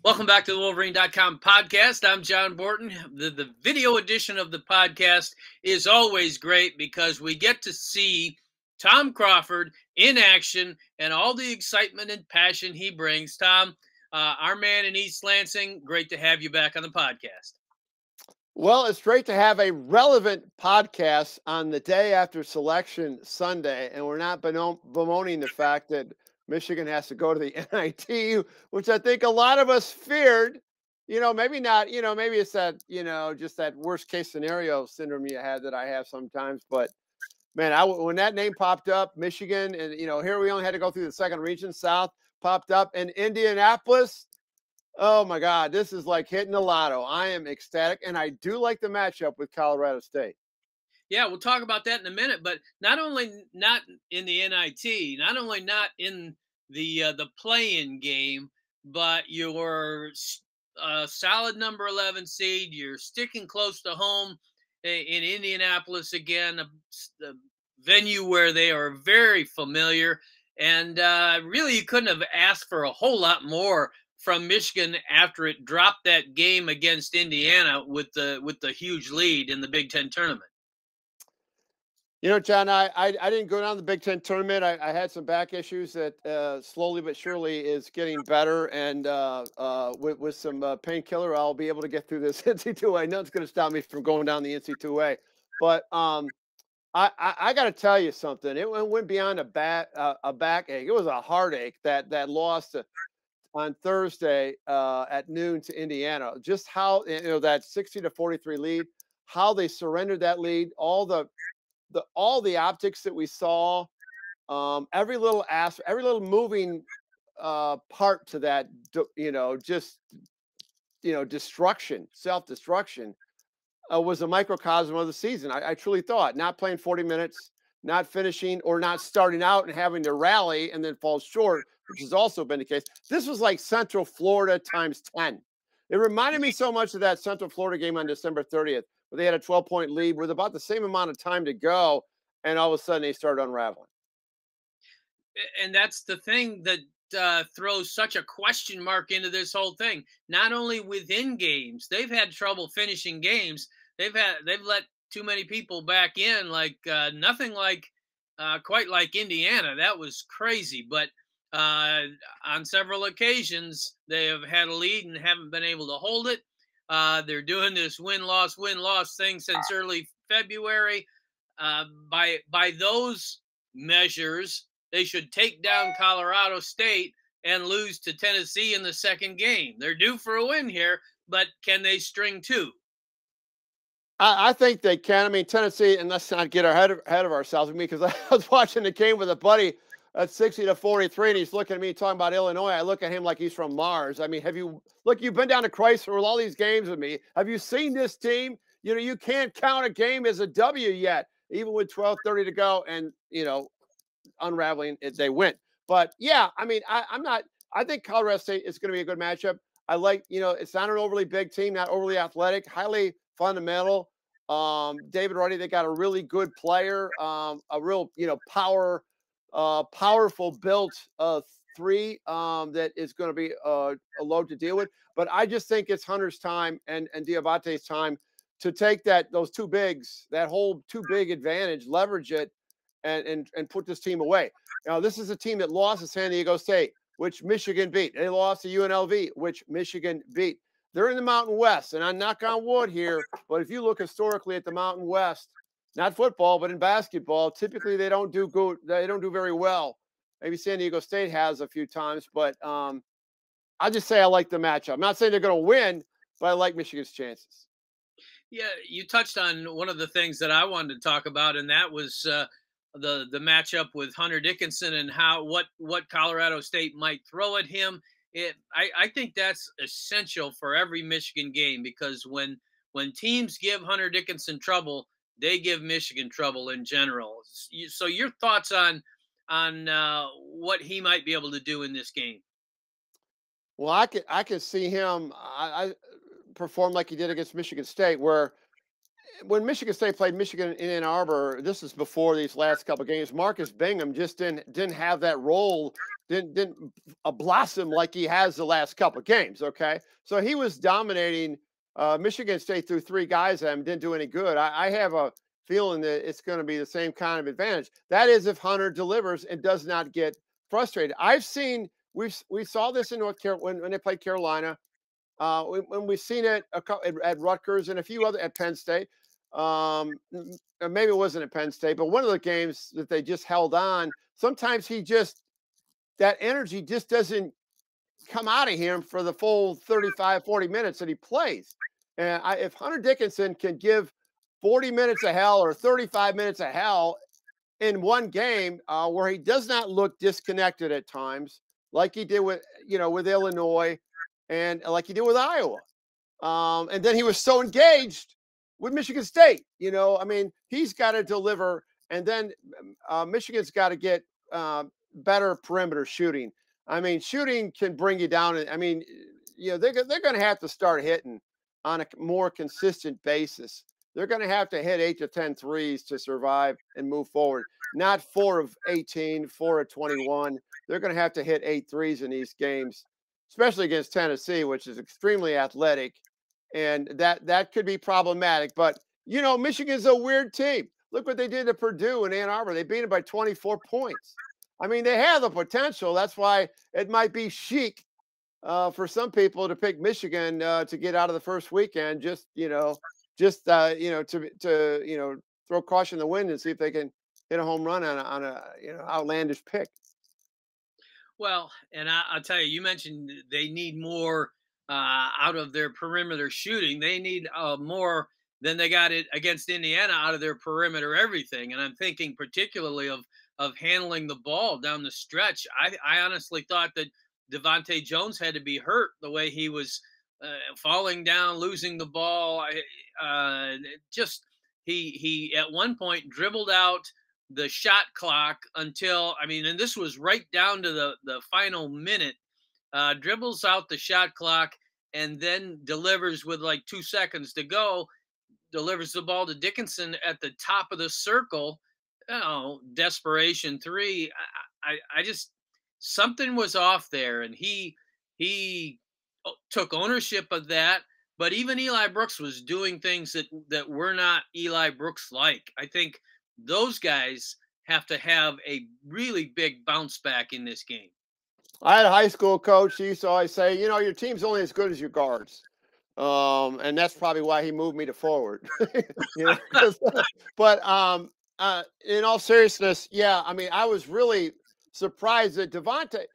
Welcome back to the Wolverine.com podcast. I'm John Borton. The video edition of the podcast is always great because we get to see Tom Crawford in action and all the excitement and passion he brings. Tom, our man in East Lansing, great to have you back on the podcast. Well, it's great to have a relevant podcast on the day after Selection Sunday, and we're not bemoaning the fact that Michigan has to go to the NIT, which I think a lot of us feared. Maybe not, maybe it's that, just that worst case scenario syndrome you had that I have sometimes. But man, when that name popped up, Michigan, and, here we only had to go through the second region, South popped up, and Indianapolis. Oh my God, this is like hitting the lotto. I am ecstatic, and I do like the matchup with Colorado State. Yeah, we'll talk about that in a minute. But not only not in the NIT, not only not in the play-in game, but you're a solid number 11 seed. You're sticking close to home in Indianapolis again, a venue where they are very familiar. And really, you couldn't have asked for a whole lot more from Michigan after it dropped that game against Indiana with the huge lead in the Big Ten tournament. John, I didn't go down the Big Ten tournament. I had some back issues that slowly but surely is getting better. And with some painkiller, I'll be able to get through this NC2A. Nothing's going to stop me from going down the NC2A. But I got to tell you something. It went beyond a backache. It was a heartache that loss on Thursday at noon to Indiana. Just how that 60-43 lead, how they surrendered that lead, all the optics that we saw, every little moving part to that, destruction, self-destruction was a microcosm of the season. I truly thought not playing 40 minutes, not finishing or not starting out and having to rally and then fall short, which has also been the case. This was like Central Florida times 10. It reminded me so much of that Central Florida game on December 30th, where they had a 12-point lead with about the same amount of time to go, and all of a sudden they started unraveling. And that's the thing that throws such a question mark into this whole thing. Not only within games, they've had trouble finishing games. They've let too many people back in, like nothing like quite like Indiana. That was crazy. But on several occasions, they have had a lead and haven't been able to hold it. They're doing this win-loss thing since early February. By those measures, they should take down Colorado State and lose to Tennessee in the second game. They're due for a win here, but can they string two? I think they can. I mean, Tennessee, and let's not get ahead of ourselves with me, because I was watching the game with a buddy at 60-43, and he's looking at me talking about Illinois. I look at him like he's from Mars. I mean, you've been down to Chrysler with all these games with me. Have you seen this team? You can't count a game as a W yet, even with 12:30 to go, and unraveling it, they win. But yeah, I mean, I think Colorado State is going to be a good matchup. I like, it's not an overly big team, not overly athletic, highly fundamental. David Roddy, they got a really good player, a real, powerful built three that is going to be a load to deal with. But I just think it's Hunter's time and Diabate's time to take those two bigs, that whole too big advantage, leverage it, and put this team away. Now, this is a team that lost to San Diego State, which Michigan beat. They lost to UNLV, which Michigan beat. They're in the Mountain West, and I knock on wood here, but if you look historically at the Mountain West, not football, but in basketball, typically they don't do good. They don't do very well. Maybe San Diego State has a few times, but I just say I like the matchup. I'm not saying they're going to win, but I like Michigan's chances. Yeah, you touched on one of the things that I wanted to talk about, and that was the matchup with Hunter Dickinson and what Colorado State might throw at him. I think that's essential for every Michigan game, because when teams give Hunter Dickinson trouble, they give Michigan trouble in general. So your thoughts on what he might be able to do in this game? Well, I could see him I perform like he did against Michigan State, where when Michigan State played Michigan in Ann Arbor, this is before these last couple of games, Marcus Bingham just didn't have that role didn't blossom like he has the last couple of games. Okay, so he was dominating Michigan State through three guys and didn't do any good. I have a feeling that it's going to be the same kind of advantage. That is, if Hunter delivers and does not get frustrated. I've seen we saw this in North Carolina when they played Carolina. When we've seen it at Rutgers and a few other at Penn State. Maybe it wasn't at Penn State, but one of the games that they just held on. Sometimes that energy just doesn't come out of him for the full 35, 40 minutes that he plays. And if Hunter Dickinson can give 40 minutes of hell or 35 minutes of hell in one game where he does not look disconnected at times, like he did with Illinois and like he did with Iowa. And then he was so engaged with Michigan State. I mean, he's got to deliver, and then Michigan's got to get better perimeter shooting. I mean, shooting can bring you down. I mean, they're going to have to start hitting on a more consistent basis. They're going to have to hit 8 to 10 threes to survive and move forward. Not 4 of 18, 4 of 21. They're going to have to hit 8 threes in these games, especially against Tennessee, which is extremely athletic, and that could be problematic. But Michigan's a weird team. Look what they did to Purdue in Ann Arbor. They beat it by 24 points. I mean, they have the potential. That's why it might be chic for some people to pick Michigan to get out of the first weekend. Just to throw caution in the wind and see if they can hit a home run on a outlandish pick. Well, and I'll tell you, you mentioned they need more out of their perimeter shooting. They need more than they got it against Indiana out of their perimeter everything. And I'm thinking particularly of handling the ball down the stretch. I honestly thought that Devontae Jones had to be hurt the way he was falling down, losing the ball. He at one point dribbled out the shot clock until, and this was right down to the final minute, dribbles out the shot clock and then delivers with like 2 seconds to go, delivers the ball to Dickinson at the top of the circle. Desperation three. I just, something was off there, and he took ownership of that. But even Eli Brooks was doing things that were not Eli Brooks like. I think those guys have to have a really big bounce back in this game. I had a high school coach. He used to always say, your team's only as good as your guards. And that's probably why he moved me to forward. But in all seriousness, yeah, I was really surprised that Devontae,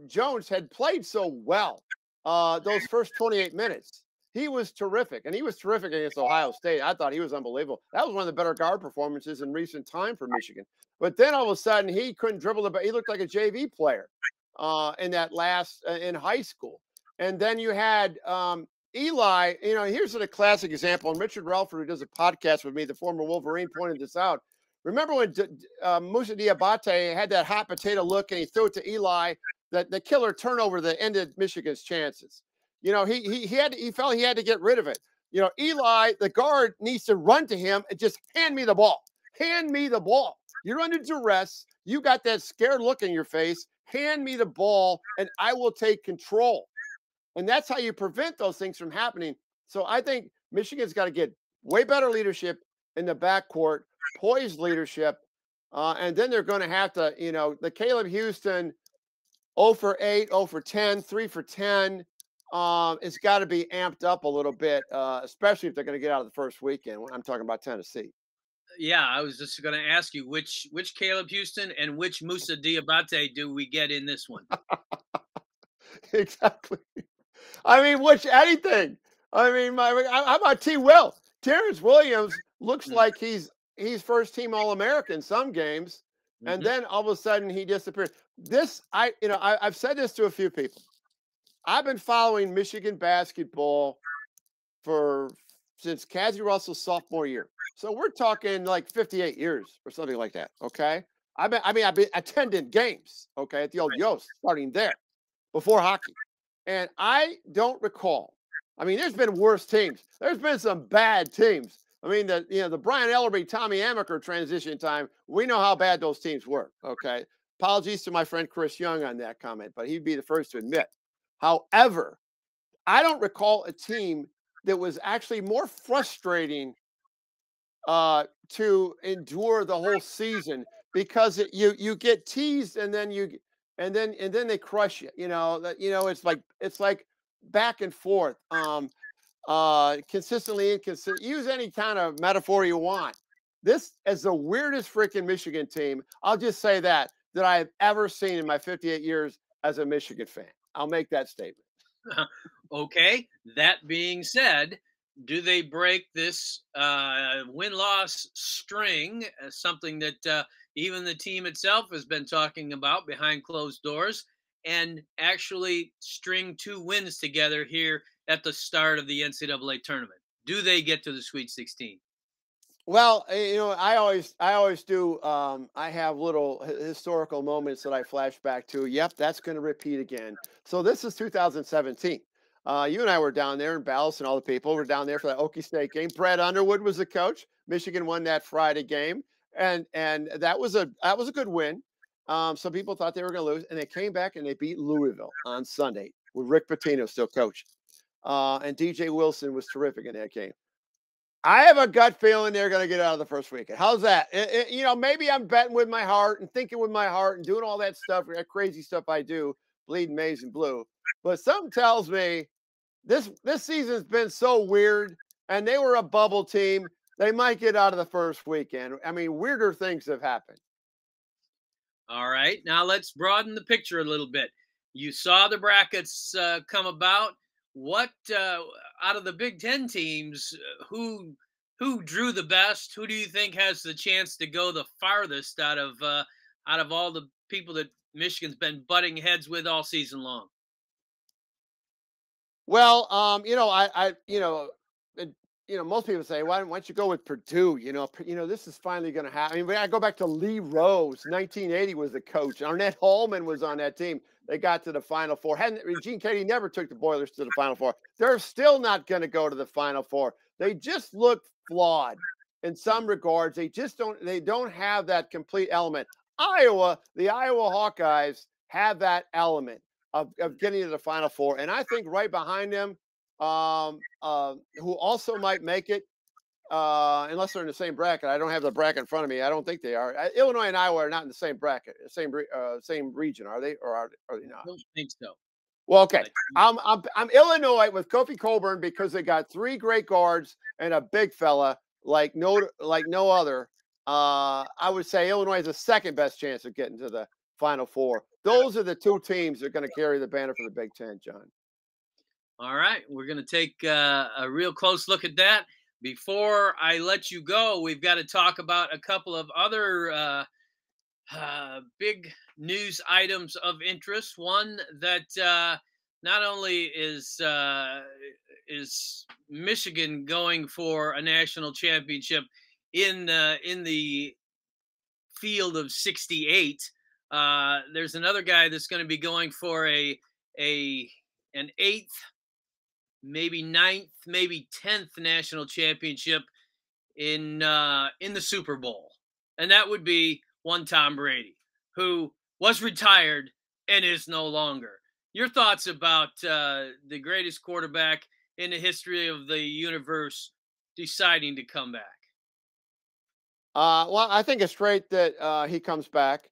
Jones had played so well those first 28 minutes. He was terrific, and he was terrific against Ohio State. I thought he was unbelievable. That was one of the better guard performances in recent time for Michigan. But then all of a sudden, he couldn't dribble the ball. He looked like a JV player in that last in high school. And then you had Eli. Here's a classic example. And Richard Relford, who does a podcast with me, the former Wolverine, pointed this out. Remember when Moussa Diabate had that hot potato look and he threw it to Eli, the killer turnover that ended Michigan's chances? He felt he had to get rid of it. Eli, the guard, needs to run to him and just hand me the ball. Hand me the ball. You're under duress. You got that scared look in your face. Hand me the ball and I will take control. And that's how you prevent those things from happening. So I think Michigan's got to get way better leadership in the backcourt, poised leadership. And then they're going to have to, the Caleb Houston 0 for 8, 0 for 10, 3 for 10. It's got to be amped up a little bit, especially if they're going to get out of the first weekend. When I'm talking about Tennessee. Yeah, I was just going to ask you which Caleb Houston and which Moussa Diabate do we get in this one? Exactly. Which anything. How about T. Will? Terrence Williams looks like he's first team All-American some games, and then all of a sudden he disappears. I've said this to a few people. I've been following Michigan basketball since Cazzie Russell's sophomore year. So we're talking like 58 years or something like that. Okay. I've been attending games, okay, at the old Yost, starting there before hockey. And I don't recall. There's been worse teams. There's been some bad teams. The Brian Ellerby, Tommy Amaker transition time, we know how bad those teams were. Okay. apologies to my friend Chris Young on that comment, but he'd be the first to admit. However, I don't recall a team that was actually more frustrating to endure the whole season because you get teased and then and then they crush you. It's like back and forth. Consistently inconsistent. Use any kind of metaphor you want. This is the weirdest freaking Michigan team. I'll just say that I have ever seen in my 58 years as a Michigan fan. I'll make that statement. Okay. That being said, do they break this win-loss string? Something that even the team itself has been talking about behind closed doors, and actually string 2 wins together here at the start of the NCAA tournament? Do they get to the Sweet 16? Well, I always do. I have little historical moments that I flash back to. Yep, that's going to repeat again. So this is 2017. You and I were down there, and Ballas and all the people were down there for that Okie State game. Brad Underwood was the coach. Michigan won that Friday game, and that was a good win. Some people thought they were going to lose, and they came back and they beat Louisville on Sunday with Rick Pitino still coaching. And DJ Wilson was terrific in that game. I have a gut feeling they're going to get out of the first weekend. How's that? Maybe I'm betting with my heart and thinking with my heart and doing all that stuff, that crazy stuff I do, bleeding maize and blue. But something tells me this season's been so weird, and they were a bubble team. They might get out of the first weekend. I mean, weirder things have happened. All right. Now let's broaden the picture a little bit. You saw the brackets come about. What out of the Big Ten teams, who drew the best? Who do you think has the chance to go the farthest out of all the people that Michigan's been butting heads with all season long? Well, most people say, why don't you go with Purdue? This is finally going to happen. I mean, I go back to Lee Rose, 1980 was the coach. Arnett Hallman was on that team. They got to the Final Four. Gene Keady never took the Boilers to the Final Four. They're still not going to go to the Final Four. They just look flawed in some regards. They don't have that complete element. The Iowa Hawkeyes have that element of getting to the Final Four. And I think right behind them, who also might make it, unless they're in the same bracket. I don't have the bracket in front of me. I don't think they are. Illinois and Iowa are not in the same bracket, same region, are they? Or are they not? I don't think so. Well, okay. I'm Illinois with Kofi Cockburn because they got 3 great guards and a big fella like no other. I would say Illinois has the second best chance of getting to the Final Four. Those are the 2 teams that are going to carry the banner for the Big Ten, John. All right, we're going to take a real close look at that. Before I let you go, we've got to talk about a couple of other big news items of interest. One that not only is Michigan going for a national championship in the field of 68. There's another guy that's going to be going for an 8th, maybe 9th, maybe 10th national championship in the Super Bowl, and that would be one Tom Brady, who was retired and is no longer. Your thoughts about the greatest quarterback in the history of the universe deciding to come back? Well, I think it's great that he comes back.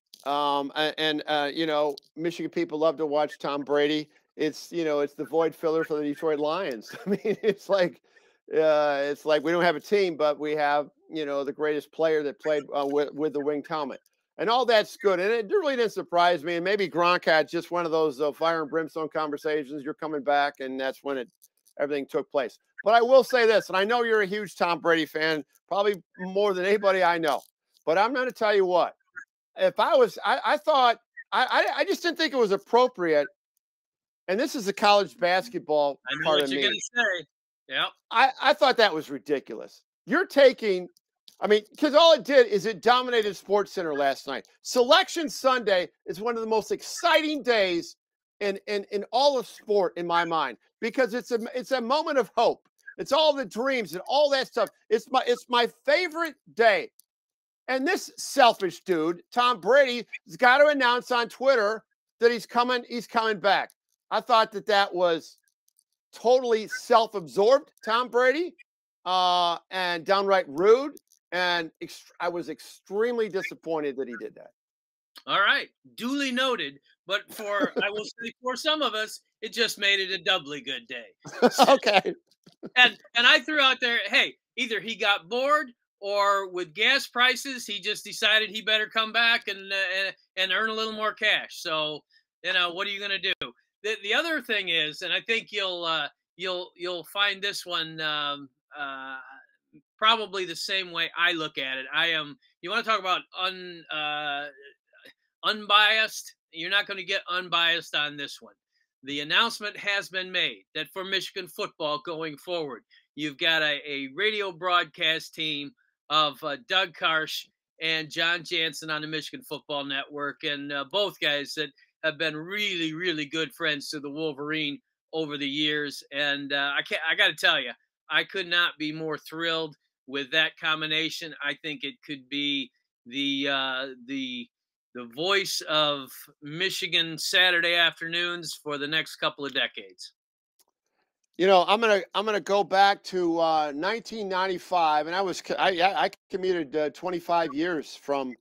Michigan people love to watch Tom Brady. It's the void filler for the Detroit Lions. I mean, it's like we don't have a team, but we have the greatest player that played with the winged helmet, and all that's good. And it really didn't surprise me. And maybe Gronk had just one of those fire and brimstone conversations. You're coming back, and that's when everything took place. But I will say this, and I know you're a huge Tom Brady fan, probably more than anybody I know. But I'm going to tell you what. If I was, I thought I just didn't think it was appropriate. And this is the college basketball I know part what of you're me. going to say. Yeah. I thought that was ridiculous. You're taking, because all it did is it dominated Sports Center last night. Selection Sunday is one of the most exciting days in all of sport in my mind, because it's a moment of hope. It's all the dreams and all that stuff. It's my favorite day. And this selfish dude, Tom Brady, has got to announce on Twitter that he's coming back. I thought that was totally self-absorbed, Tom Brady, and downright rude. And I was extremely disappointed that he did that. All right, duly noted. But I will say, for some of us, it just made it a doubly good day. Okay. And I threw out there, hey, either he got bored, or with gas prices, he just decided he better come back and earn a little more cash. So, what are you going to do? The other thing is, and I think you'll find this one probably the same way I look at it. You want to talk about unbiased? You're not going to get unbiased on this one. The announcement has been made that for Michigan football going forward, you've got a radio broadcast team of Doug Karsch and John Jansen on the Michigan Football Network, and both guys that have been really, really good friends to the Wolverine over the years. And I got to tell you, I could not be more thrilled with that combination. I think it could be the voice of Michigan Saturday afternoons for the next couple of decades. I'm gonna go back to 1995, and I commuted 25 years from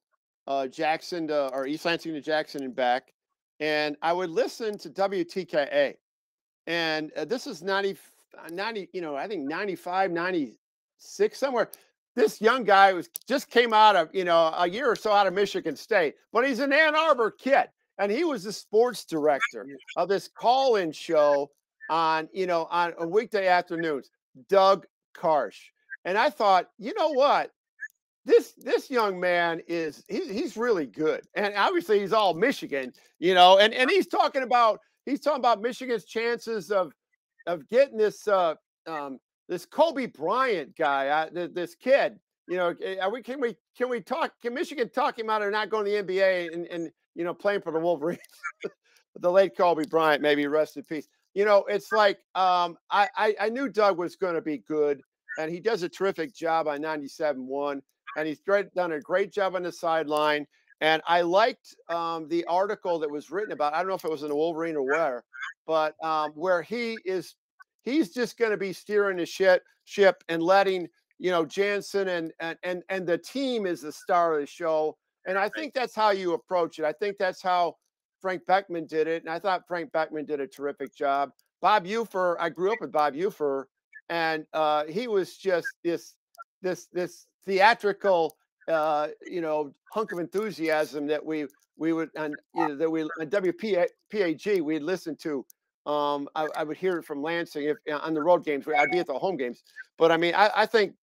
Jackson or East Lansing to Jackson and back, and I would listen to WTKA, and this is 90, I think 95, 96 somewhere. This young guy just came out of a year or so out of Michigan State, but he's an Ann Arbor kid, and he was the sports director of this call-in show on weekday afternoons, Doug Karsch. And I thought, you know what? This young man he's really good. And obviously he's all Michigan, and he's talking about Michigan's chances of getting this this Kobe Bryant guy, this kid. Can Michigan talk him out of not going to the NBA and playing for the Wolverines? The late Kobe Bryant, maybe rest in peace. It's like I knew Doug was going to be good, and he does a terrific job on 97.1, and he's done a great job on the sideline. And I liked the article that was written about, I don't know if it was in the Wolverine or where, but where he's just going to be steering the ship and letting Jansen and the team is the star of the show. And I think that's how you approach it. I think that's how Frank Beckman did it, and I thought Frank Beckman did a terrific job. Bob Ufer, I grew up with Bob Ufer, and he was just this theatrical, hunk of enthusiasm that we would on WPAG we'd listen to. I would hear it from Lansing on the road games. I'd be at the home games, but I mean, I think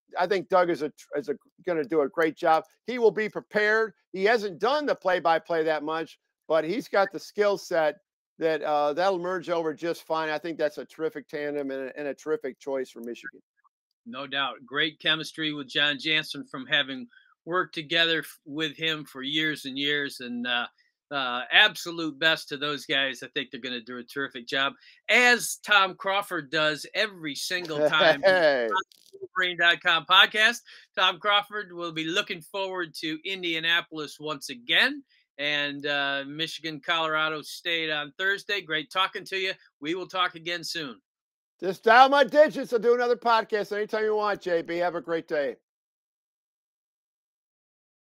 Doug is going to do a great job. He will be prepared. He hasn't done the play-by-play that much, but he's got the skill set that that'll merge over just fine. I think that's a terrific tandem and a terrific choice for Michigan. No doubt. Great chemistry with John Jansen from having worked together with him for years and years. And absolute best to those guys. I think they're going to do a terrific job, as Tom Crawford does every single time. Hey. Wolverine.com podcast. Tom Crawford will be looking forward to Indianapolis once again. And Michigan, Colorado State on Thursday. Great talking to you. We will talk again soon. Just dial my digits. I'll do another podcast anytime you want, JB. Have a great day.